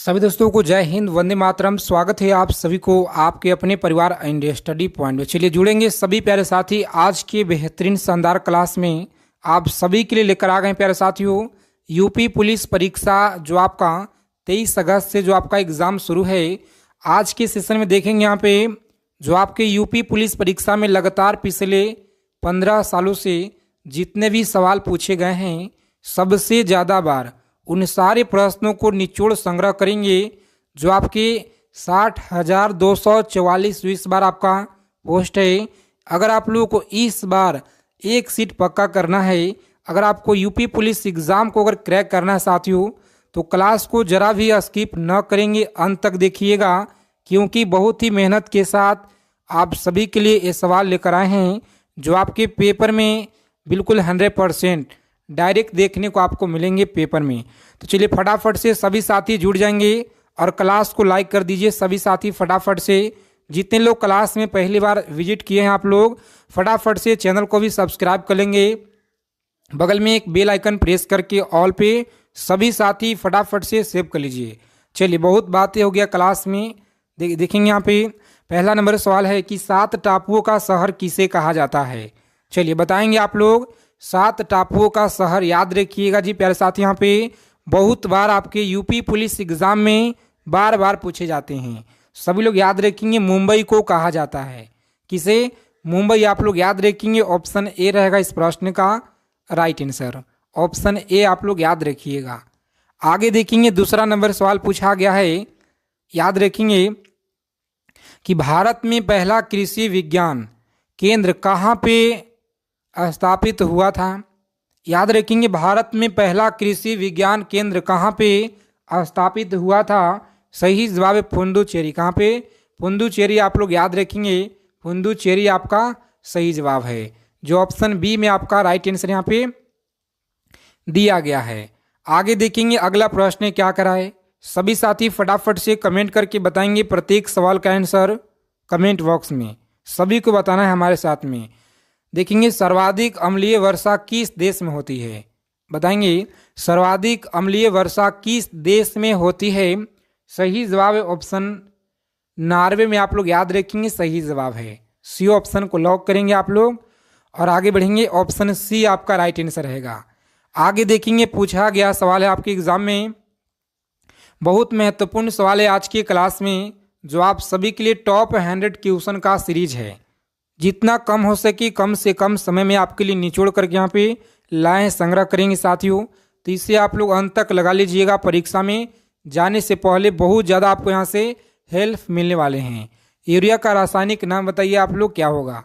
सभी दोस्तों को जय हिंद, वंदे मातरम। स्वागत है आप सभी को आपके अपने परिवार एंड स्टडी पॉइंट में। चलिए जुड़ेंगे सभी प्यारे साथी आज के बेहतरीन शानदार क्लास में। आप सभी के लिए लेकर आ गए प्यारे साथियों यूपी पुलिस परीक्षा जो आपका 23 अगस्त से जो आपका एग्ज़ाम शुरू है। आज के सेशन में देखेंगे यहाँ पे जो आपके यूपी पुलिस परीक्षा में लगातार पिछले 15 सालों से जितने भी सवाल पूछे गए हैं सबसे ज़्यादा बार उन सारे प्रश्नों को निचोड़ संग्रह करेंगे। जो आपके 60,244 इस बार आपका पोस्ट है। अगर आप लोगों को इस बार एक सीट पक्का करना है, अगर आपको यूपी पुलिस एग्ज़ाम को अगर क्रैक करना है साथियों, तो क्लास को जरा भी स्किप न करेंगे, अंत तक देखिएगा, क्योंकि बहुत ही मेहनत के साथ आप सभी के लिए ये सवाल लेकर आए हैं जो आपके पेपर में बिल्कुल 100% डायरेक्ट देखने को आपको मिलेंगे पेपर में। तो चलिए फटाफट से सभी साथी जुड़ जाएंगे और क्लास को लाइक कर दीजिए। सभी साथी फटाफट से, जितने लोग क्लास में पहली बार विजिट किए हैं आप लोग फटाफट से चैनल को भी सब्सक्राइब कर लेंगे। बगल में एक बेल आइकन प्रेस करके ऑल पे सभी साथी फटाफट से सेव कर लीजिए। चलिए बहुत बातें हो गया क्लास में। देखेंगे यहाँ पे पहला नंबर सवाल है कि 7 टापुओं का शहर किसे कहा जाता है। चलिए बताएंगे आप लोग। 7 टापुओं का शहर याद रखिएगा जी प्यारे साथी, यहाँ पे बहुत बार आपके यूपी पुलिस एग्जाम में बार बार पूछे जाते हैं। सभी लोग याद रखेंगे मुंबई को कहा जाता है। किसे? मुंबई आप लोग याद रखेंगे। ऑप्शन ए रहेगा इस प्रश्न का राइट आंसर। ऑप्शन ए आप लोग याद रखिएगा। आगे देखेंगे दूसरा नंबर सवाल पूछा गया है, याद रखेंगे कि भारत में पहला कृषि विज्ञान केंद्र कहाँ पे स्थापित हुआ था। याद रखेंगे भारत में पहला कृषि विज्ञान केंद्र कहाँ पे स्थापित हुआ था। सही जवाब है पुडुचेरी। कहाँ पे? पुडुचेरी आप लोग याद रखेंगे। पुडुचेरी आपका सही जवाब है, जो ऑप्शन बी में आपका राइट आंसर यहाँ पे दिया गया है। आगे देखेंगे अगला प्रश्न क्या करा है। सभी साथी फटाफट से कमेंट करके बताएंगे प्रत्येक सवाल का आंसर कमेंट बॉक्स में सभी को बताना है हमारे साथ में। देखेंगे सर्वाधिक अम्लीय वर्षा किस देश में होती है। बताएंगे सर्वाधिक अम्लीय वर्षा किस देश में होती है। सही जवाब है ऑप्शन नॉर्वे में आप लोग याद रखेंगे। सही जवाब है सी। ऑप्शन को लॉक करेंगे आप लोग और आगे बढ़ेंगे। ऑप्शन सी आपका राइट आंसर रहेगा। आगे देखेंगे पूछा गया सवाल है आपके एग्जाम में, बहुत महत्वपूर्ण सवाल है आज की क्लास में, जो आप सभी के लिए टॉप 100 क्वेश्चन का सीरीज है। जितना कम हो सके कम से कम समय में आपके लिए निचोड़ करके यहाँ पे लाएँ संग्रह करेंगे साथियों। तो इससे आप लोग अंत तक लगा लीजिएगा। परीक्षा में जाने से पहले बहुत ज़्यादा आपको यहाँ से हेल्प मिलने वाले हैं। यूरिया का रासायनिक नाम बताइए आप लोग क्या होगा।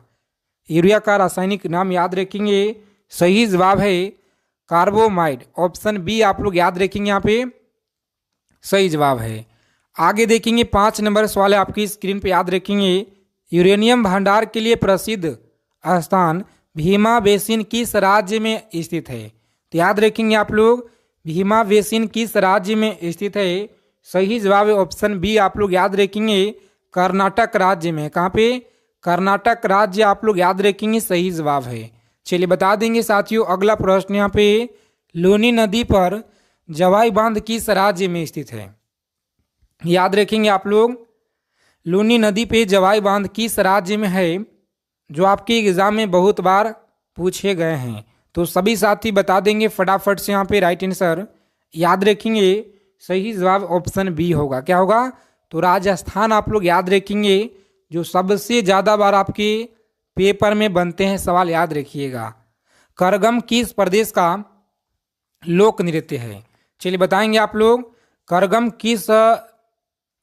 यूरिया का रासायनिक नाम याद रखेंगे। सही जवाब है कार्बोमाइड। ऑप्शन बी आप लोग याद रखेंगे, यहाँ पे सही जवाब है। आगे देखेंगे 5 नंबर सवाल है आपकी स्क्रीन पे, याद रखेंगे यूरेनियम भंडार के लिए प्रसिद्ध स्थान भीमा बेसिन किस राज्य में स्थित है। तो याद रखेंगे आप लोग भीमा बेसिन किस राज्य में स्थित है। सही जवाब है ऑप्शन बी आप लोग याद रखेंगे कर्नाटक राज्य में। कहाँ पे? कर्नाटक राज्य आप लोग याद रखेंगे। सही जवाब है। चलिए बता देंगे साथियों अगला प्रश्न यहाँ पे, लूनी नदी पर जवाई बांध किस राज्य में स्थित है। याद रखेंगे आप लोग लूनी नदी पे जवाई बांध किस राज्य में है, जो आपके एग्जाम में बहुत बार पूछे गए हैं। तो सभी साथी बता देंगे फटाफट से यहाँ पे राइट आंसर। याद रखेंगे सही जवाब ऑप्शन बी होगा। क्या होगा? तो राजस्थान आप लोग याद रखेंगे, जो सबसे ज़्यादा बार आपके पेपर में बनते हैं सवाल, याद रखिएगा। करगम किस प्रदेश का लोक नृत्य है। चलिए बताएंगे आप लोग करगम किस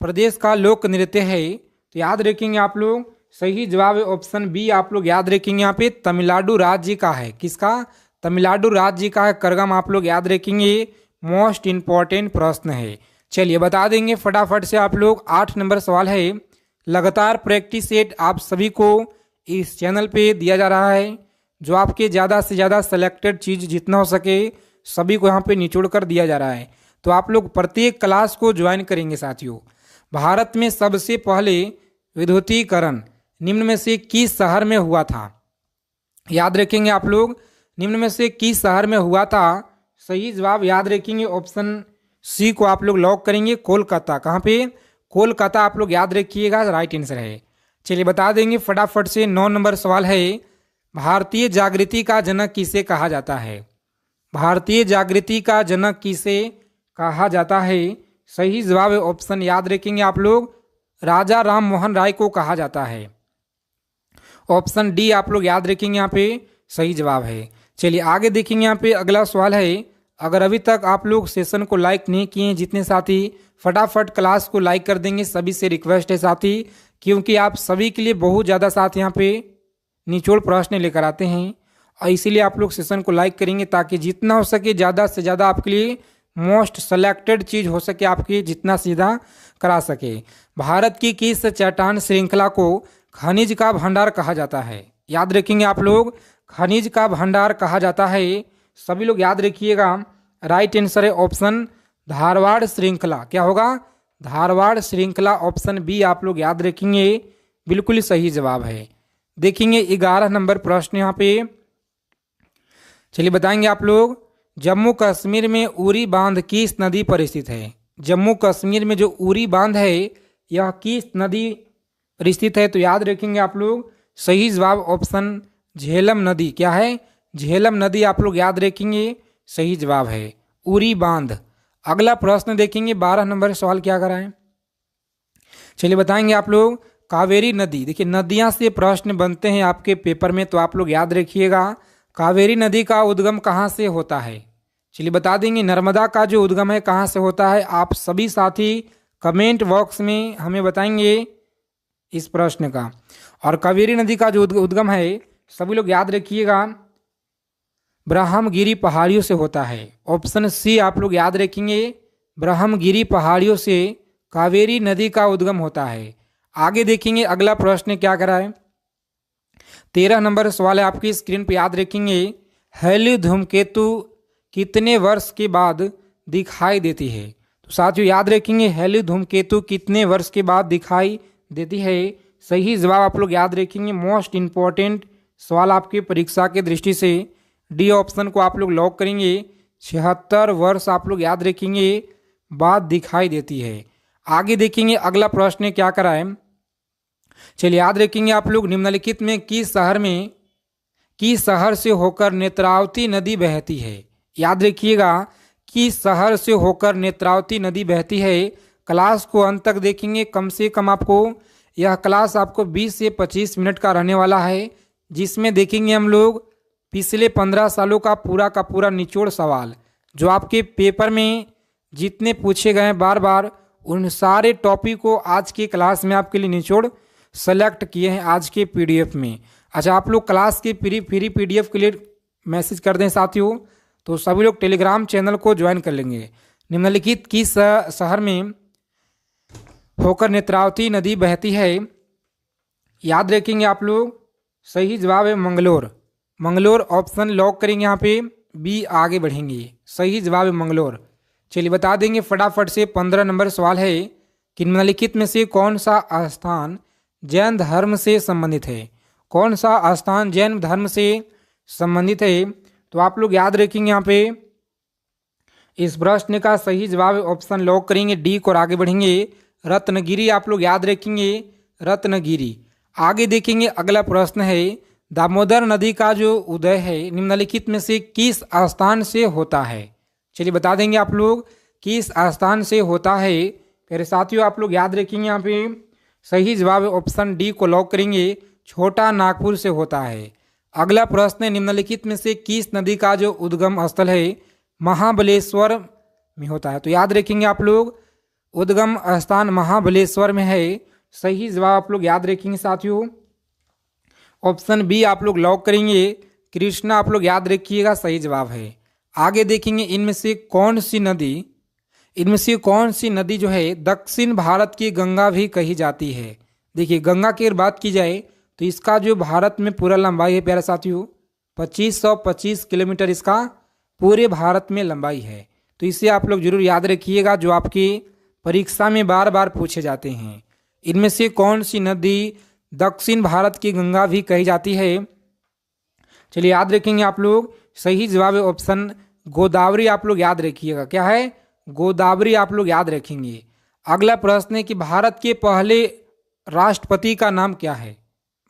प्रदेश का लोक नृत्य है। तो याद रखेंगे आप लोग सही जवाब है ऑप्शन बी आप लोग याद रखेंगे, यहाँ पे तमिलनाडु राज्य का है। किसका? तमिलनाडु राज्य का है करगम। आप लोग याद रखेंगे, मोस्ट इंपॉर्टेंट प्रश्न है। चलिए बता देंगे फटाफट से आप लोग। 8 नंबर सवाल है, लगातार प्रैक्टिस सेट आप सभी को इस चैनल पे दिया जा रहा है, जो आपके ज़्यादा से ज़्यादा सेलेक्टेड चीज़ जितना हो सके सभी को यहाँ पे निचोड़ कर दिया जा रहा है। तो आप लोग प्रत्येक क्लास को ज्वाइन करेंगे साथियों। भारत में सबसे पहले विद्युतीकरण निम्न में से किस शहर में हुआ था। याद रखेंगे आप लोग निम्न में से किस शहर में हुआ था। सही जवाब याद रखेंगे ऑप्शन सी को आप लोग लॉक करेंगे, कोलकाता। कहाँ पे? कोलकाता आप लोग याद रखिएगा, राइट आंसर है। चलिए बता देंगे फटाफट से। 9 नंबर सवाल है, भारतीय जागृति का जनक किसे कहा जाता है? भारतीय जागृति का जनक किसे कहा जाता है? सही जवाब है ऑप्शन याद रखेंगे आप लोग, राजा राम मोहन राय को कहा जाता है। ऑप्शन डी आप लोग याद रखेंगे, यहाँ पे सही जवाब है। चलिए आगे देखेंगे, यहाँ पे अगला सवाल है। अगर अभी तक आप लोग सेशन को लाइक नहीं किए हैं जितने साथी, फटाफट क्लास को लाइक कर देंगे। सभी से रिक्वेस्ट है साथी, क्योंकि आप सभी के लिए बहुत ज़्यादा साथ यहाँ पे निचोड़ प्रश्न लेकर आते हैं, और इसीलिए आप लोग सेशन को लाइक करेंगे ताकि जितना हो सके ज़्यादा से ज़्यादा आपके लिए मोस्ट सेलेक्टेड चीज़ हो सके, आपकी जितना सीधा करा सके। भारत की किस चट्टान श्रृंखला को खनिज का भंडार कहा जाता है? याद रखेंगे आप लोग, खनिज का भंडार कहा जाता है। सभी लोग याद रखिएगा, राइट आंसर है ऑप्शन धारवाड़ श्रृंखला। क्या होगा? धारवाड़ श्रृंखला, ऑप्शन बी आप लोग याद रखेंगे, बिल्कुल सही जवाब है। देखेंगे 11 नंबर प्रश्न यहाँ पे। चलिए बताएंगे आप लोग, जम्मू कश्मीर में उरी बांध किस नदी पर स्थित है? जम्मू कश्मीर में जो उरी बांध है यह किस नदी पर स्थित है? तो याद रखेंगे आप लोग, सही जवाब ऑप्शन झेलम नदी। क्या है? झेलम नदी आप लोग याद रखेंगे, सही जवाब है उरी बांध। अगला प्रश्न देखेंगे, 12 नंबर सवाल क्या कराएं। चलिए बताएंगे आप लोग, कावेरी नदी। देखिए नदियां से प्रश्न बनते हैं आपके पेपर में, तो आप लोग याद रखिएगा कावेरी नदी का उद्गम कहाँ से होता है? चलिए बता देंगे, नर्मदा का जो उद्गम है कहाँ से होता है? आप सभी साथी कमेंट बॉक्स में हमें बताएंगे इस प्रश्न का। और कावेरी नदी का जो उद्गम है सभी लोग याद रखिएगा, ब्रह्मगिरी पहाड़ियों से होता है। ऑप्शन सी आप लोग याद रखेंगे, ब्रह्मगिरी पहाड़ियों से कावेरी नदी का उद्गम होता है। आगे देखेंगे अगला प्रश्न क्या करा है। 13 नंबर सवाल है आपकी स्क्रीन पर, याद रखेंगे, हेली धूमकेतु कितने वर्ष के बाद दिखाई देती है? तो साथियों याद रखेंगे, हेली धूमकेतु कितने वर्ष के बाद दिखाई देती है? सही जवाब आप लोग याद रखेंगे, मोस्ट इंपॉर्टेंट सवाल आपकी परीक्षा के दृष्टि से डी ऑप्शन को आप लोग लॉक करेंगे। 76 वर्ष आप लोग याद रखेंगे बाद दिखाई देती है। आगे देखेंगे अगला प्रश्न क्या करा है। चलिए याद रखेंगे आप लोग, निम्नलिखित में किस शहर से होकर नेत्रावती नदी बहती है? याद रखिएगा, किस शहर से होकर नेत्रावती नदी बहती है। क्लास को अंत तक देखेंगे, कम से कम आपको यह क्लास आपको 20 से 25 मिनट का रहने वाला है, जिसमें देखेंगे हम लोग पिछले 15 सालों का पूरा निचोड़ सवाल जो आपके पेपर में जितने पूछे गए हैं बार बार, उन सारे टॉपिक को आज की क्लास में आपके लिए निचोड़ सेलेक्ट किए हैं आज के पीडीएफ में। अच्छा, आप लोग क्लास के फ्री पीडीएफ के लिए मैसेज कर दें साथियों, तो सभी लोग टेलीग्राम चैनल को ज्वाइन कर लेंगे। निम्नलिखित किस शहर में होकर नेत्रावती नदी बहती है? याद रखेंगे आप लोग, सही जवाब है मंगलोर। मंगलोर ऑप्शन लॉक करेंगे, यहाँ पे बी आगे बढ़ेंगे, सही जवाब है मंगलोर। चलिए बता देंगे फटाफट से। 15 नंबर सवाल है कि निम्नलिखित में से कौन सा स्थान जैन धर्म से संबंधित है? कौन सा स्थान जैन धर्म से संबंधित है? तो आप लोग याद रखेंगे, यहाँ पे इस प्रश्न का सही जवाब ऑप्शन लॉक करेंगे डी को और आगे बढ़ेंगे रत्नगिरी। आप लोग याद रखेंगे रत्नगिरी। आगे देखेंगे अगला प्रश्न है, दामोदर नदी का जो उदय है निम्नलिखित में से किस स्थान से होता है? चलिए बता देंगे आप लोग किस स्थान से होता है। मेरे साथियों आप लोग याद रखेंगे, यहाँ पे सही जवाब ऑप्शन डी को लॉक करेंगे, छोटा नागपुर से होता है। अगला प्रश्न है, निम्नलिखित में से किस नदी का जो उद्गम स्थल है महाबलेश्वर में होता है? तो याद रखेंगे आप लोग, उद्गम स्थान महाबलेश्वर में है। सही जवाब आप लोग याद रखेंगे साथियों, ऑप्शन बी आप लोग लॉक करेंगे, कृष्णा आप लोग याद रखिएगा, सही जवाब है। आगे देखेंगे इनमें से कौन सी नदी जो है दक्षिण भारत की गंगा भी कही जाती है? देखिए गंगा की अगर बात की जाए तो इसका जो भारत में पूरा लंबाई है प्यारे साथियों 2525 किलोमीटर इसका पूरे भारत में लंबाई है। तो इसे आप लोग जरूर याद रखिएगा, जो आपकी परीक्षा में बार बार पूछे जाते हैं। इनमें से कौन सी नदी दक्षिण भारत की गंगा भी कही जाती है? चलिए याद रखेंगे आप लोग, सही जवाब है ऑप्शन गोदावरी। आप लोग याद रखिएगा, क्या है? गोदावरी आप लोग याद रखेंगे। अगला प्रश्न है कि भारत के पहले राष्ट्रपति का नाम क्या है?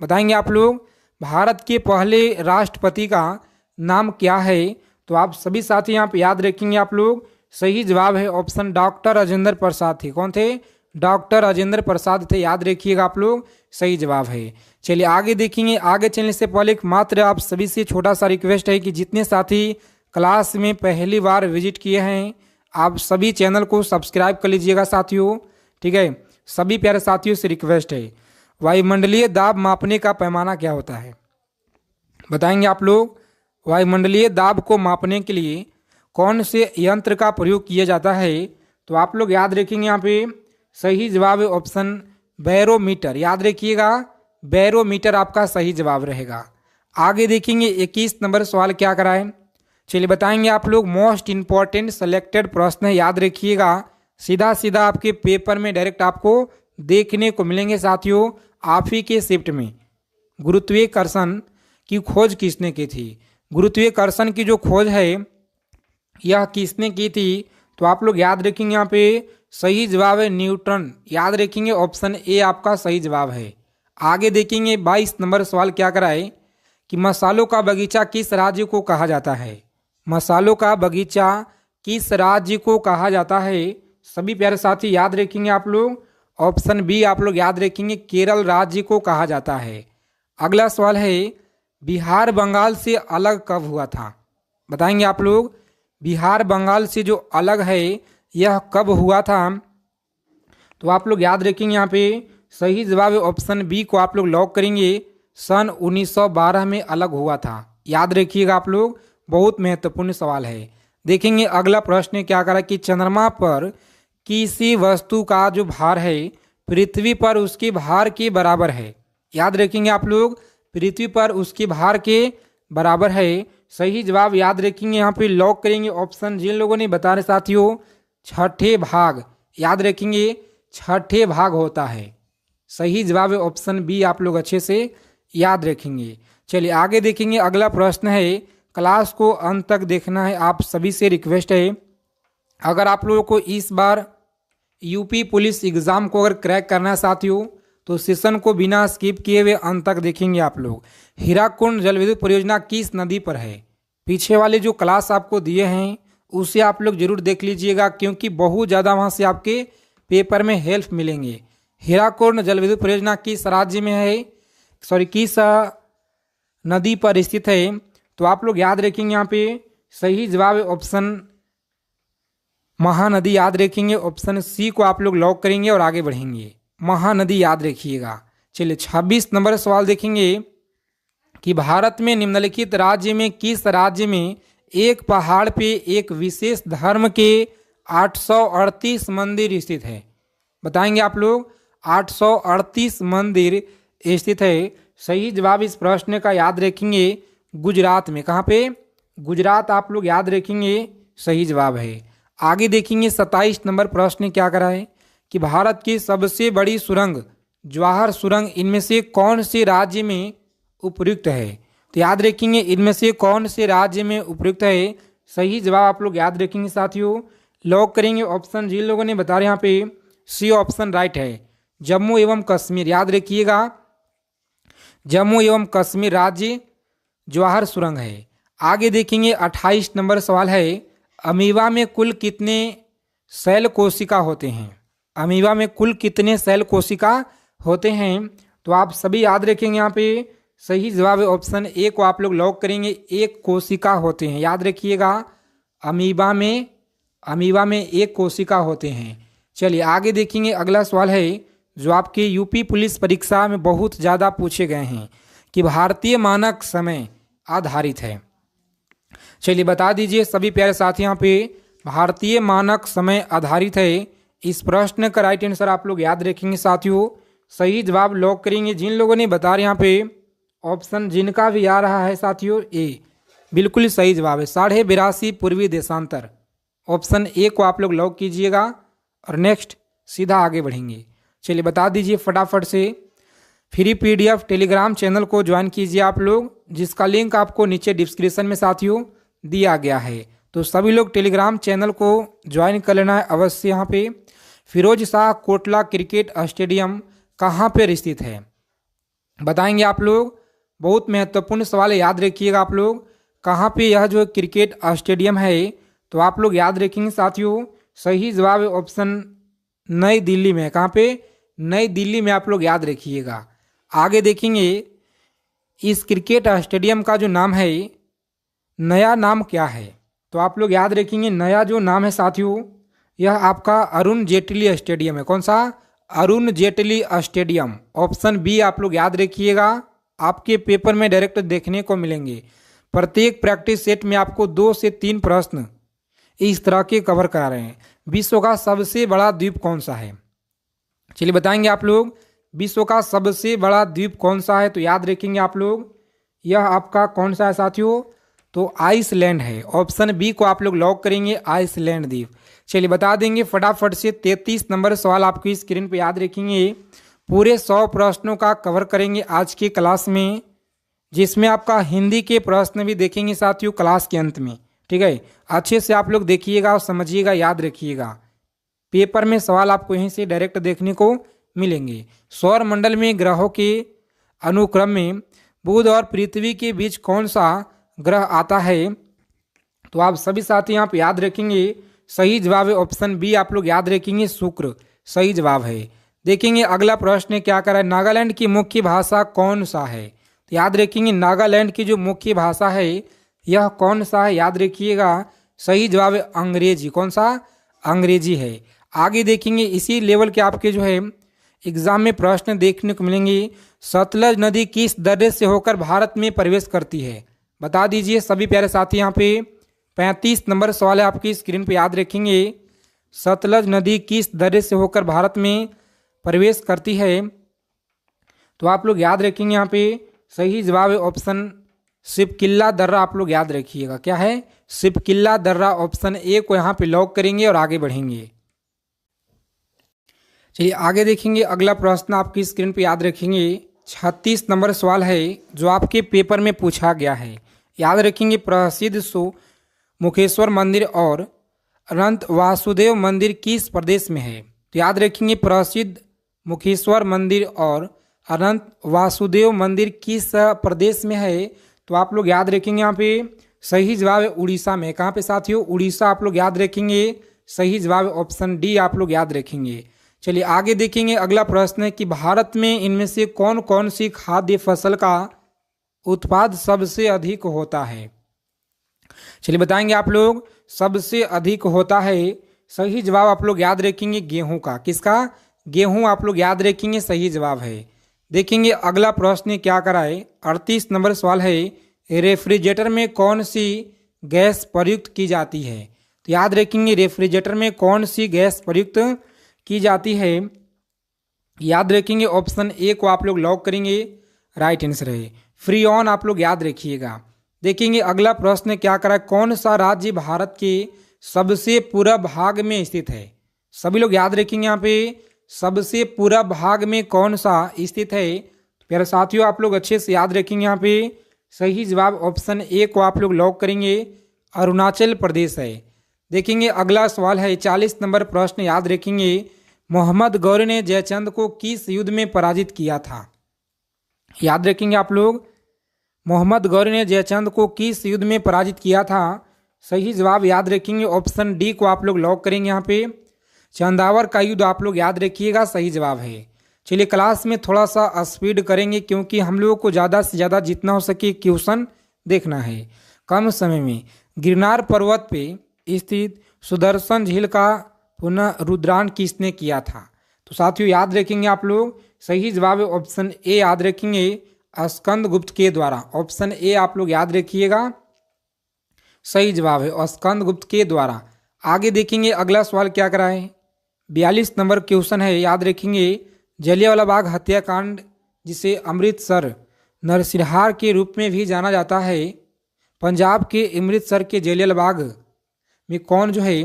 बताएंगे आप लोग भारत के पहले राष्ट्रपति का नाम क्या है? तो आप सभी साथी यहाँ पे याद रखेंगे आप लोग। सही जवाब है ऑप्शन डॉक्टर राजेंद्र प्रसाद थे। कौन थे? डॉक्टर राजेंद्र प्रसाद थे, याद रखिएगा आप लोग, सही जवाब है। चलिए आगे देखेंगे। आगे चलने से पहले एक मात्र आप सभी से छोटा सा रिक्वेस्ट है कि जितने साथी क्लास में पहली बार विजिट किए हैं आप सभी चैनल को सब्सक्राइब कर लीजिएगा साथियों, ठीक है। सभी प्यारे साथियों से रिक्वेस्ट है। वायुमंडलीय दाब मापने का पैमाना क्या होता है? बताएंगे आप लोग। वायुमंडलीय दाब को मापने के लिए कौन से यंत्र का प्रयोग किया जाता है? तो आप लोग याद रखेंगे यहाँ पे सही जवाब है ऑप्शन बैरोमीटर, याद रखिएगा, बैरोमीटर आपका सही जवाब रहेगा। आगे देखेंगे 21 नंबर सवाल क्या कराए। चलिए बताएंगे आप लोग। मोस्ट इंपॉर्टेंट सेलेक्टेड प्रश्न है, याद रखिएगा। सीधा सीधा आपके पेपर में डायरेक्ट आपको देखने को मिलेंगे साथियों। आप ही के शिफ्ट में गुरुत्वाकर्षण की खोज किसने की थी? गुरुत्वाकर्षण की जो खोज है यह किसने की थी? तो आप लोग याद रखेंगे यहाँ पे सही जवाब है न्यूटन, याद रखेंगे, ऑप्शन ए आपका सही जवाब है। आगे देखेंगे 22 नंबर सवाल क्या कराए कि मसालों का बगीचा किस राज्य को कहा जाता है? मसालों का बगीचा किस राज्य को कहा जाता है? सभी प्यारे साथी याद रखेंगे आप लोग, ऑप्शन बी आप लोग याद रखेंगे, केरल राज्य को कहा जाता है। अगला सवाल है बिहार बंगाल से अलग कब हुआ था? बताएंगे आप लोग। बिहार बंगाल से जो अलग है यह कब हुआ था? तो आप लोग याद रखेंगे यहाँ पे सही जवाब है ऑप्शन बी को आप लोग लॉक करेंगे। सन 1912 में अलग हुआ था, याद रखिएगा आप लोग, बहुत महत्वपूर्ण सवाल है। देखेंगे अगला प्रश्न क्या करा कि चंद्रमा पर किसी वस्तु का जो भार है पृथ्वी पर उसके भार के बराबर है? याद रखेंगे आप लोग, पृथ्वी पर उसके भार के बराबर है। सही जवाब याद रखेंगे यहाँ पे लॉक करेंगे ऑप्शन जिन लोगों ने बता रहे साथियों छठे भाग, याद रखेंगे छठे भाग होता है। सही जवाब है ऑप्शन बी आप लोग अच्छे से याद रखेंगे। चलिए आगे देखेंगे। अगला प्रश्न है, क्लास को अंत तक देखना है, आप सभी से रिक्वेस्ट है। अगर आप लोगों को इस बार यूपी पुलिस एग्जाम को अगर क्रैक करना है साथियों तो सेशन को बिना स्किप किए हुए अंत तक देखेंगे आप लोग। हीराकुंड जल विद्युत परियोजना किस नदी पर है? पीछे वाले जो क्लास आपको दिए हैं उसे आप लोग जरूर देख लीजिएगा, क्योंकि बहुत ज़्यादा वहाँ से आपके पेपर में हेल्प मिलेंगे। हीराकुंड जल विद्युत परियोजना किस राज्य में है, किस नदी पर स्थित है? तो आप लोग याद रखेंगे यहाँ पे सही जवाब है ऑप्शन महानदी, याद रखेंगे, ऑप्शन सी को आप लोग लॉक करेंगे और आगे बढ़ेंगे। महानदी याद रखिएगा। चलिए 26 नंबर सवाल देखेंगे कि भारत में निम्नलिखित राज्य में किस राज्य में एक पहाड़ पे एक विशेष धर्म के 838 मंदिर स्थित है? बताएंगे आप लोग। 838 मंदिर स्थित है। सही जवाब इस प्रश्न का याद रखेंगे गुजरात में। कहाँ पे? गुजरात आप लोग याद रखेंगे, सही जवाब है। आगे देखेंगे 27 नंबर प्रश्न क्या करा है कि भारत की सबसे बड़ी सुरंग जवाहर सुरंग इनमें से कौन से राज्य में उपयुक्त है? तो याद रखेंगे इनमें से कौन से राज्य में उपयुक्त है? सही जवाब आप लोग याद रखेंगे साथियों, लॉक करेंगे ऑप्शन जिन लोगों ने बता रहे यहाँ पे सी ऑप्शन राइट है, जम्मू एवं कश्मीर, याद रखिएगा, जम्मू एवं कश्मीर राज्य जवाहर सुरंग है। आगे देखेंगे 28 नंबर सवाल है, अमीबा में कुल कितने सेल कोशिका होते हैं? अमीबा में कुल कितने सेल कोशिका होते हैं? तो आप सभी याद रखेंगे यहाँ पे सही जवाब है ऑप्शन ए को आप लोग लॉक करेंगे, एक कोशिका होते हैं, याद रखिएगा, अमीबा में एक कोशिका होते हैं। चलिए आगे देखेंगे। अगला सवाल है जो आपके यूपी पुलिस परीक्षा में बहुत ज़्यादा पूछे गए हैं कि भारतीय मानक समय आधारित है। चलिए बता दीजिए सभी प्यारे साथी, यहाँ पे भारतीय मानक समय आधारित है। इस प्रश्न का राइट आंसर आप लोग याद रखेंगे साथियों, सही जवाब लॉक करेंगे जिन लोगों ने बता रहे यहाँ पे ऑप्शन जिनका भी आ रहा है साथियों ए, बिल्कुल सही जवाब है 82.5 पूर्वी देशांतर, ऑप्शन ए को आप लोग लॉक कीजिएगा और नेक्स्ट सीधा आगे बढ़ेंगे। चलिए बता दीजिए फटाफट से, फ्री PDF टेलीग्राम चैनल को ज्वाइन कीजिए आप लोग, जिसका लिंक आपको नीचे डिस्क्रिप्शन में साथियों दिया गया है। तो सभी लोग टेलीग्राम चैनल को ज्वाइन कर लेना है अवश्य। यहाँ पे फिरोज शाह कोटला क्रिकेट स्टेडियम कहाँ पर स्थित है बताएंगे आप लोग। बहुत महत्वपूर्ण सवाल है, याद रखिएगा आप लोग। कहाँ पे यह जो क्रिकेट स्टेडियम है तो आप लोग याद रखेंगे साथियों, सही जवाब है ऑप्शन नई दिल्ली में। कहाँ पे? नई दिल्ली में आप लोग याद रखिएगा। आगे देखेंगे इस क्रिकेट स्टेडियम का जो नाम है नया नाम क्या है, तो आप लोग याद रखेंगे नया जो नाम है साथियों यह आपका अरुण जेटली स्टेडियम है। कौन सा? Arun Jaitley stadium. Option B आप लोग याद रखिएगा, आपके पेपर में डायरेक्ट देखने को मिलेंगे। प्रत्येक प्रैक्टिस सेट में आपको 2 से 3 प्रश्न इस तरह के कवर करा रहे हैं। विश्व का सबसे बड़ा द्वीप कौन सा है? चलिए बताएंगे आप लोग, विश्व का सबसे बड़ा द्वीप कौन सा है, तो याद रखेंगे आप लोग यह आपका कौन सा है साथियों, तो आइसलैंड है। ऑप्शन बी को आप लोग लॉक करेंगे, आइसलैंड द्वीप। चलिए बता देंगे फटाफट से 33 नंबर सवाल आपकी स्क्रीन पे याद रखेंगे। पूरे 100 प्रश्नों का कवर करेंगे आज की क्लास में, जिसमें आपका हिंदी के प्रश्न भी देखेंगे साथियों क्लास के अंत में। ठीक है, अच्छे से आप लोग देखिएगा और समझिएगा, याद रखिएगा। पेपर में सवाल आपको यहीं से डायरेक्ट देखने को मिलेंगे। सौर मंडल में ग्रहों के अनुक्रम में बुध और पृथ्वी के बीच कौन सा ग्रह आता है, तो आप सभी साथी यहाँ पे याद रखेंगे सही जवाब है ऑप्शन बी। आप लोग याद रखेंगे शुक्र सही जवाब है। देखेंगे अगला प्रश्न क्या कर रहा है, नागालैंड की मुख्य भाषा कौन सा है, तो याद रखेंगे नागालैंड की जो मुख्य भाषा है यह कौन सा है, याद रखिएगा सही जवाब है अंग्रेजी। कौन सा? अंग्रेजी है। आगे देखेंगे इसी लेवल के आपके जो है एग्जाम में प्रश्न देखने को मिलेंगे। सतलज नदी किस दर्रे से होकर भारत में प्रवेश करती है, बता दीजिए सभी प्यारे साथी। यहाँ पे 35 नंबर सवाल है आपकी स्क्रीन पे, याद रखेंगे सतलज नदी किस दर्रे से होकर भारत में प्रवेश करती है, तो आप लोग याद रखेंगे यहाँ पे सही जवाब है ऑप्शन शिवकिल्ला दर्रा। आप लोग याद रखिएगा क्या है, शिवकिल्ला दर्रा। ऑप्शन ए को यहाँ पे लॉक करेंगे और आगे बढ़ेंगे। चलिए आगे देखेंगे अगला प्रश्न आपकी स्क्रीन पे याद रखेंगे 36 नंबर सवाल है जो आपके पेपर में पूछा गया है। याद रखेंगे प्रसिद्ध मुखेश्वर मंदिर और अनंत वासुदेव मंदिर किस प्रदेश में है, तो याद रखेंगे प्रसिद्ध मुखेश्वर मंदिर और अनंत वासुदेव मंदिर किस प्रदेश में है, तो आप लोग याद रखेंगे यहाँ पे सही जवाब है उड़ीसा में। कहाँ पे साथियों? उड़ीसा। आप लोग याद रखेंगे सही जवाब ऑप्शन डी आप लोग याद रखेंगे। चलिए आगे देखेंगे अगला प्रश्न है कि भारत में इनमें से कौन कौन सी खाद्य फसल का उत्पाद सबसे अधिक होता है। चलिए बताएंगे आप लोग सबसे अधिक होता है, सही जवाब आप लोग याद रखेंगे गेहूं का। किसका? गेहूं। आप लोग याद रखेंगे सही जवाब है। देखेंगे अगला प्रश्न क्या कराए 38 नंबर सवाल है रेफ्रिजरेटर में कौन सी गैस प्रयुक्त की जाती है, तो याद रखेंगे रेफ्रिजरेटर में कौन सी गैस प्रयुक्त की जाती है, याद रखेंगे ऑप्शन ए को आप लोग लॉक करेंगे, राइट आंसर है फ्रीऑन। आप लोग याद रखिएगा। देखेंगे अगला प्रश्न क्या करा, कौन सा राज्य भारत के सबसे पूर्व भाग में स्थित है। सभी लोग याद रखेंगे यहाँ पे सबसे पूर्व भाग में कौन सा स्थित है। प्यारे साथियों आप लोग अच्छे से याद रखेंगे यहाँ पे सही जवाब ऑप्शन ए को आप लोग लॉक करेंगे, अरुणाचल प्रदेश है। देखेंगे अगला सवाल है 40 नंबर प्रश्न, याद रखेंगे मोहम्मद गौरी ने जयचंद को किस युद्ध में पराजित किया था। याद रखेंगे आप लोग मोहम्मद गौरी ने जयचंद को किस युद्ध में पराजित किया था। सही जवाब याद रखेंगे ऑप्शन डी को आप लोग लॉक करेंगे। यहाँ पे चंदावर का युद्ध आप लोग याद रखिएगा, सही जवाब है। चलिए क्लास में थोड़ा सा स्पीड करेंगे क्योंकि हम लोगों को ज़्यादा से ज़्यादा जितना हो सके क्वेश्चन देखना है कम समय में। गिरनार पर्वत पे स्थित सुदर्शन झील का पुनरुद्धारण किसने किया था, तो साथियों याद रखेंगे आप लोग सही जवाब है ऑप्शन ए याद रखेंगे स्कंदगुप्त के द्वारा। ऑप्शन ए आप लोग याद रखिएगा सही जवाब है स्कंदगुप्त के द्वारा। आगे देखेंगे अगला सवाल क्या करा है 42 नंबर क्वेश्चन है, याद रखेंगे जलियांवाला बाग हत्याकांड जिसे अमृतसर नरसिंहार के रूप में भी जाना जाता है, पंजाब के अमृतसर के जलियांवाला बाग में कौन जो है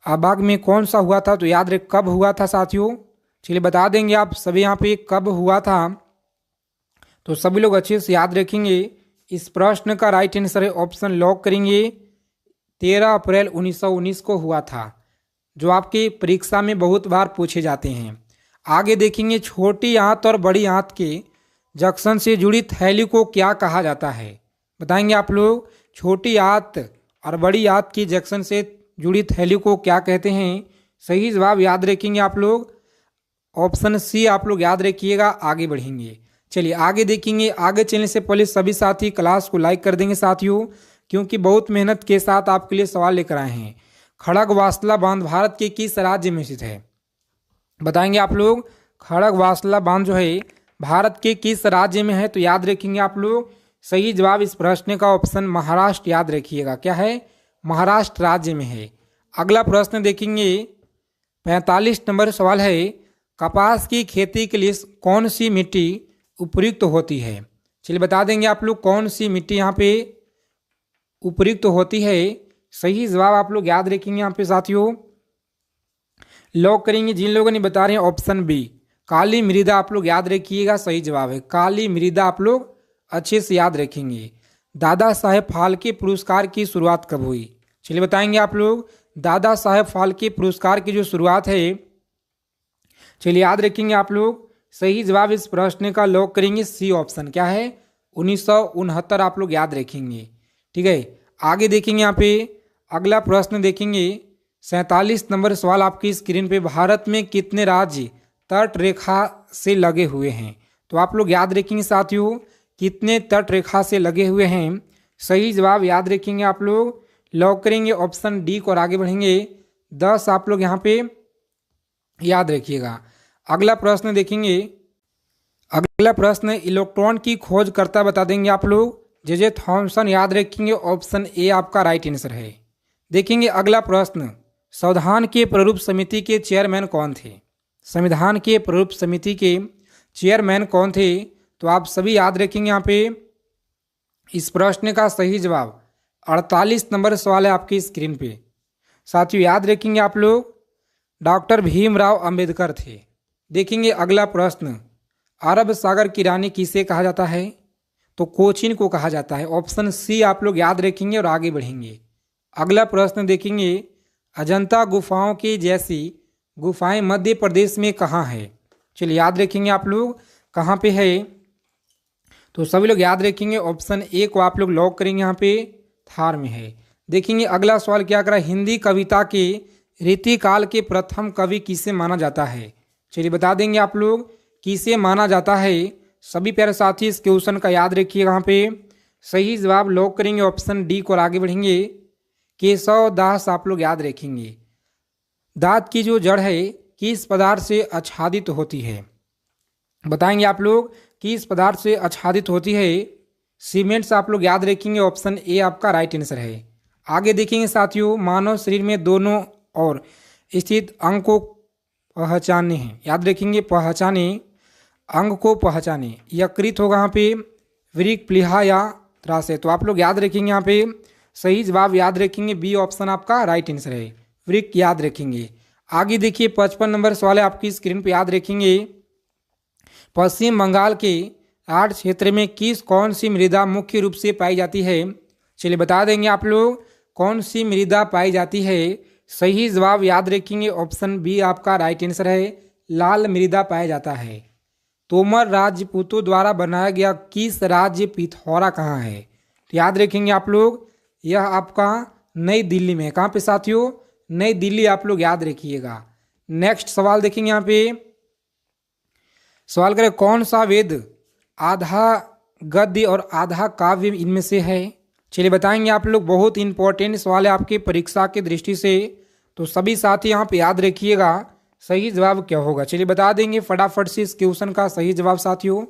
बाग में कौन सा हुआ था, तो याद रख कब हुआ था साथियों। चलिए बता देंगे आप सभी यहाँ पे कब हुआ था, तो सभी लोग अच्छे से याद रखेंगे। इस प्रश्न का राइट आंसर है ऑप्शन लॉक करेंगे 13 अप्रैल 1919 को हुआ था, जो आपकी परीक्षा में बहुत बार पूछे जाते हैं। आगे देखेंगे छोटी आंत और बड़ी आंत के जंक्शन से जुड़ी थैली को क्या कहा जाता है। बताएंगे आप लोग, छोटी आंत और बड़ी आंत की जंक्शन से जुड़ी थैली को क्या कहते हैं। सही जवाब याद रखेंगे आप लोग, ऑप्शन सी आप लोग याद रखिएगा। आगे बढ़ेंगे, चलिए आगे देखेंगे। आगे चलने से पहले सभी साथी क्लास को लाइक कर देंगे साथियों, क्योंकि बहुत मेहनत के साथ आपके लिए सवाल लेकर आए हैं। खड़गवासला बांध भारत के किस राज्य में स्थित है। बताएंगे आप लोग, खड़गवासला बांध जो है भारत के किस राज्य में है। तो याद रखेंगे आप लोग, सही जवाब इस प्रश्न का ऑप्शन महाराष्ट्र याद रखिएगा। क्या है, महाराष्ट्र राज्य में है। अगला प्रश्न देखेंगे, 45 नंबर सवाल है, कपास की खेती के लिए कौन सी मिट्टी उपयुक्त होती है। चलिए बता देंगे आप लोग, कौन सी मिट्टी यहाँ पे उपयुक्त होती है। सही जवाब आप लोग याद रखेंगे यहाँ पे साथियों। लॉक करेंगे जिन लोगों ने बता रहे हैं ऑप्शन बी, काली मृदा आप लोग याद रखिएगा। सही जवाब है काली मृदा, आप लोग अच्छे से याद रखेंगे। दादा साहेब फाल्के पुरस्कार की शुरुआत कब हुई। चलिए बताएंगे आप लोग, दादा साहेब फाल्के पुरस्कार की जो शुरुआत है, चलिए याद रखेंगे आप लोग। सही जवाब इस प्रश्न का लॉक करेंगे सी ऑप्शन। क्या है, 1969 आप लोग याद रखेंगे। ठीक है, आगे देखेंगे यहाँ पे अगला प्रश्न देखेंगे, 47 नंबर सवाल आपकी स्क्रीन पे, भारत में कितने राज्य तट रेखा से लगे हुए हैं। तो आप लोग याद रखेंगे साथियों, कितने तट रेखा से लगे हुए हैं। सही जवाब याद रखेंगे आप लोग, लॉक करेंगे ऑप्शन डी को और आगे बढ़ेंगे। 10 आप लोग यहाँ पे याद रखिएगा। अगला प्रश्न देखेंगे, अगला प्रश्न इलेक्ट्रॉन की खोजकर्ता बता देंगे आप लोग, जे थॉमसन याद रखेंगे। ऑप्शन ए आपका राइट आंसर है। देखेंगे अगला प्रश्न, संविधान के प्रारूप समिति के चेयरमैन कौन थे। संविधान के प्रारूप समिति के चेयरमैन कौन थे। तो आप सभी याद रखेंगे यहाँ पे इस प्रश्न का सही जवाब 48 नंबर सवाल है आपकी स्क्रीन पे। साथियों याद रखेंगे आप लोग, डॉक्टर भीमराव अंबेडकर थे। देखेंगे अगला प्रश्न, अरब सागर की रानी किसे कहा जाता है। तो कोचीन को कहा जाता है। ऑप्शन सी आप लोग याद रखेंगे और आगे बढ़ेंगे। अगला प्रश्न देखेंगे, अजंता गुफाओं की जैसी गुफाएं मध्य प्रदेश में कहाँ है। चलिए याद रखेंगे आप लोग, कहाँ पे है। तो सभी लोग याद रखेंगे, ऑप्शन ए को आप लोग लॉक करेंगे यहाँ पे, थार में है। देखेंगे अगला सवाल क्या करा, हिंदी कविता के रीतिकाल के प्रथम कवि किसे माना जाता है। चलिए बता देंगे आप लोग, किसे माना जाता है। सभी प्यारे साथी इस क्वेश्चन का याद रखिएगा यहाँ पे। सही जवाब लॉक करेंगे ऑप्शन डी को और आगे बढ़ेंगे। केशव दास आप लोग याद रखेंगे। दांत की जो जड़ है किस पदार्थ से आच्छादित होती है। बताएंगे आप लोग, किस पदार्थ से आच्छादित होती है। सीमेंट से आप लोग याद रखेंगे। ऑप्शन ए आपका राइट आंसर है। आगे देखेंगे साथियों, मानव शरीर में दोनों और स्थित अंग को पहचाने हैं। याद रखेंगे, पहचाने, अंग को पहचाने। यकृत होगा यहाँ पे, वृक्क, प्लीहा या त्रासे। तो आप लोग याद रखेंगे यहाँ पे सही जवाब याद रखेंगे, बी ऑप्शन आपका राइट आंसर है, वृक्क याद रखेंगे। आगे देखिए 55 नंबर सवाल है आपकी स्क्रीन पे, याद रखेंगे। पश्चिम बंगाल के 8 क्षेत्र में कौन सी मृदा मुख्य रूप से पाई जाती है। चलिए बता देंगे आप लोग, कौन सी मृदा पाई जाती है। सही जवाब याद रखेंगे, ऑप्शन बी आपका राइट आंसर है, लाल मृदा पाया जाता है। तोमर राजपूतों द्वारा बनाया गया किस राज्य पिथौरा कहाँ है। तो याद रखेंगे आप लोग, यह आपका नई दिल्ली में है। कहाँ पे साथियों, नई दिल्ली आप लोग याद रखिएगा। नेक्स्ट सवाल देखेंगे यहाँ पे, सवाल करें कौन सा वेद आधा गद्य और आधा काव्य इनमें से है। चलिए बताएंगे आप लोग, बहुत इंपॉर्टेंट सवाल है आपकी परीक्षा की दृष्टि से, तो सभी साथी यहाँ पे याद रखिएगा सही जवाब क्या होगा। चलिए बता देंगे फटाफट से इस क्वेश्चन का सही जवाब साथियों।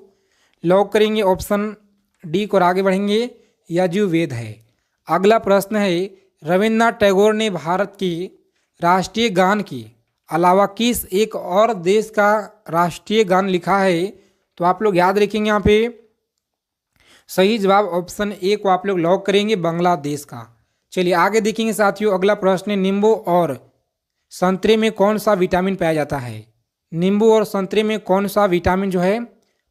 लॉक करेंगे ऑप्शन डी को और आगे बढ़ेंगे, यजुर्वेद है। अगला प्रश्न है, रविन्द्रनाथ टैगोर ने भारत की राष्ट्रीय गान की अलावा किस एक और देश का राष्ट्रीय गान लिखा है। तो आप लोग याद रखेंगे यहाँ पे सही जवाब ऑप्शन ए को आप लोग लॉक करेंगे, बांग्लादेश का। चलिए आगे देखेंगे साथियों, अगला प्रश्न है, नींबू और संतरे में कौन सा विटामिन पाया जाता है। नींबू और संतरे में कौन सा विटामिन जो है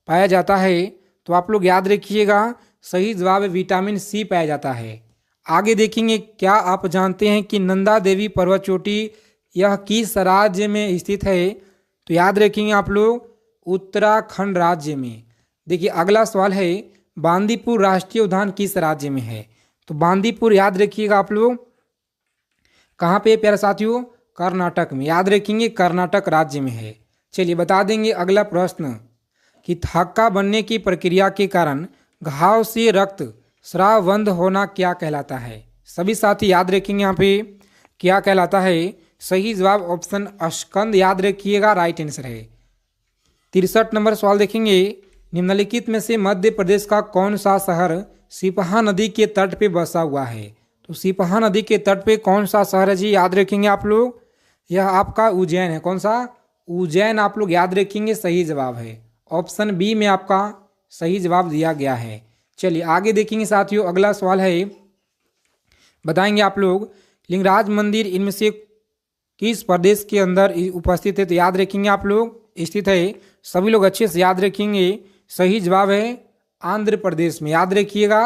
पाया जाता है। तो आप लोग याद रखिएगा, सही जवाब विटामिन सी पाया जाता है। आगे देखेंगे क्या आप जानते हैं कि नंदा देवी पर्वत चोटी यह किस राज्य में स्थित है? तो याद रखेंगे आप लोग उत्तराखंड राज्य में। देखिए अगला सवाल है बांदीपुर राष्ट्रीय उद्यान किस राज्य में है? तो बांदीपुर याद रखिएगा आप लोग कहाँ पे प्यारे साथियों? कर्नाटक में। याद रखेंगे कर्नाटक राज्य में है। चलिए बता देंगे अगला प्रश्न कि थक्का बनने की प्रक्रिया के कारण घाव से रक्त स्राव बंद होना क्या कहलाता है? सभी साथी याद रखेंगे यहाँ पे क्या कहलाता है? सही जवाब ऑप्शन अस्कंद याद रखिएगा राइट आंसर है। 63 नंबर सवाल देखेंगे निम्नलिखित में से मध्य प्रदेश का कौन सा शहर सिपहा नदी के तट पे बसा हुआ है? तो सिपहा नदी के तट पे कौन सा शहर है जी? याद रखेंगे आप लोग यह आपका उज्जैन है। कौन सा? उज्जैन आप लोग याद रखेंगे सही जवाब है। ऑप्शन बी में आपका सही जवाब दिया गया है। चलिए आगे देखेंगे साथियों अगला सवाल है बताएंगे आप लोग लिंगराज मंदिर इनमें से किस प्रदेश के अंदर उपस्थित है? तो याद रखेंगे आप लोग स्थित है। सभी लोग अच्छे से याद रखेंगे सही जवाब है आंध्र प्रदेश में। याद रखिएगा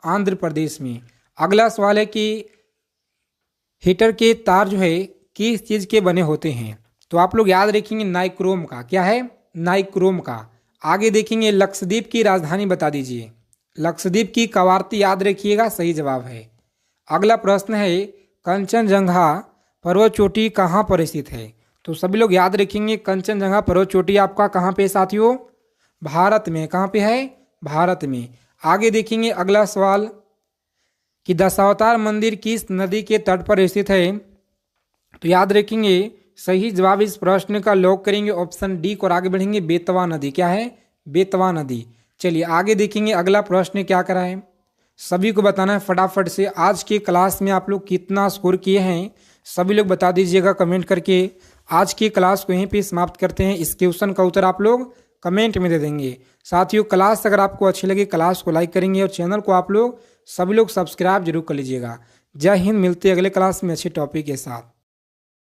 आंध्र प्रदेश में। अगला सवाल है कि हीटर के तार जो है किस चीज़ के बने होते हैं? तो आप लोग याद रखेंगे नाइक्रोम का। क्या है? नाइक्रोम का। आगे देखेंगे लक्षद्वीप की राजधानी बता दीजिए। लक्षद्वीप की कवारती याद रखिएगा सही जवाब है। अगला प्रश्न है कंचनजंगा पर्वत चोटी कहाँ पर स्थित है? तो सभी लोग याद रखेंगे कंचनजंगा पर्वत चोटी आपका कहाँ पे साथियों? भारत में। कहाँ पे है? भारत में। आगे देखेंगे अगला सवाल कि दशावतार मंदिर किस नदी के तट पर स्थित है? तो याद रखेंगे सही जवाब इस प्रश्न का लॉक करेंगे ऑप्शन डी को और आगे बढ़ेंगे बेतवा नदी। क्या है? बेतवा नदी। चलिए आगे देखेंगे अगला प्रश्न क्या करा है सभी को बताना है फटाफट से। आज के क्लास में आप लोग कितना स्कोर किए हैं सभी लोग बता दीजिएगा कमेंट करके। आज की क्लास को यहीं पे समाप्त करते हैं। इस क्वेश्चन का उत्तर आप लोग कमेंट में दे देंगे। साथियों क्लास अगर आपको अच्छी लगे क्लास को लाइक करेंगे और चैनल को आप लोग सभी लोग सब्सक्राइब जरूर कर लीजिएगा। जय हिंद। मिलते हैं अगले क्लास में अच्छे टॉपिक के साथ।